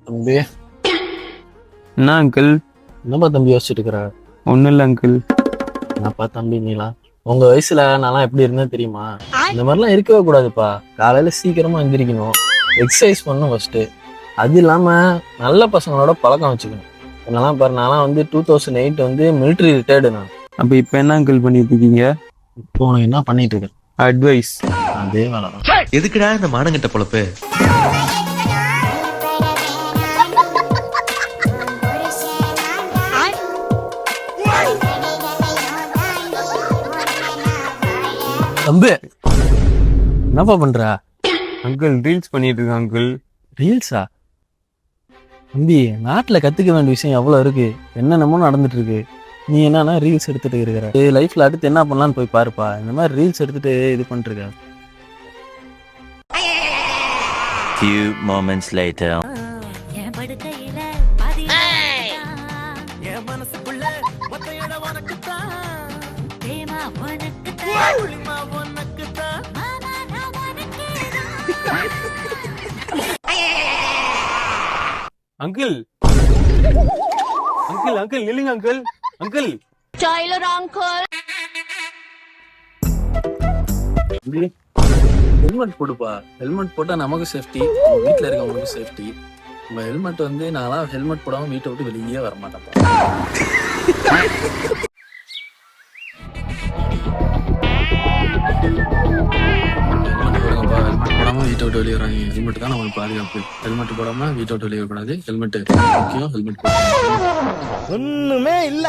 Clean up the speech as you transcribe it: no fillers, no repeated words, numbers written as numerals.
தம்பி, என்ன அங்கிள்? என்னப்பா தம்பி யோசிச்சுட்டு இருக்கிற? ஒன்றும் இல்லை அங்கிள். என்னப்பா தம்பி நீலா, உங்க வயசுல நான்லாம் எப்படி இருந்தேன் தெரியுமா? இந்த மாதிரிலாம் இருக்கவே கூடாதுப்பா. காலையில சீக்கிரமா எந்திரிக்கணும், எக்ஸசைஸ் பண்ணணும் ஃபர்ஸ்ட். அது இல்லாம நல்ல பசங்களோட பழக்கம் வச்சுக்கணும். என்னெல்லாம் பாரு, நான்லாம் வந்து 2008 வந்து மிலிட்ரி ரிட்டையர்டு. நான் அப்போ இப்போ என்ன அங்கிள் பண்ணிட்டு இருக்கீங்க? இப்போ உனக்கு என்ன பண்ணிட்டு இருக்கேன்? அட்வைஸ். அதே வேலை தான். எதுக்குடா இந்த மானங்கிட்ட பொழப்பு? தம்பி, என்னப்பா பண்ற? அங்கிள் ரீல்ஸ் பண்ணிட்டு இருக்கேன் அங்கிள். ரீல்ஸா? தம்பி, நாட்டுல கத்துக்க வேண்டிய விஷயம் எவ்வளவு இருக்கு, என்னென்னமோ நடந்துட்டு இருக்கு. நீ என்னன்னா ரீல்ஸ் எடுத்துட்டு இருக்கிற. லைஃப்ல அடுத்து என்ன பண்ணலான்னு போய் பாருப்பா. இந்த மாதிரி ரீல்ஸ் எடுத்துட்டு இது பண்ணிட்டு இருக்க. Few moments later. Uncle uncle uncle நில்லுங்க uncle. Uncle tailor uncle, helmet போடுப்பா. ஹெல்மெட் போட்டா நமக்கு சேஃப்டி, வீட்டுல இருக்கவங்களுக்கு சேஃப்டி. உங்க ஹெல்மெட் வந்து நான்லாம் ஹெல்மெட் போடாம வீட்டை விட்டு வெளியே வர மாட்டேன்ப்பா. ஹெல்மெட் போடாம வீட்டை விட்டு வெளியே வராங்க. ஹெல்மெட் தான் நம்மளுக்கு பாதுகாப்பு. ஹெல்மெட் போடாம வீட்டை விட்டு வெளியே வரக்கூடாது. ஹெல்மெட் முக்கியம். ஹெல்மெட் ஒண்ணுமே இல்ல.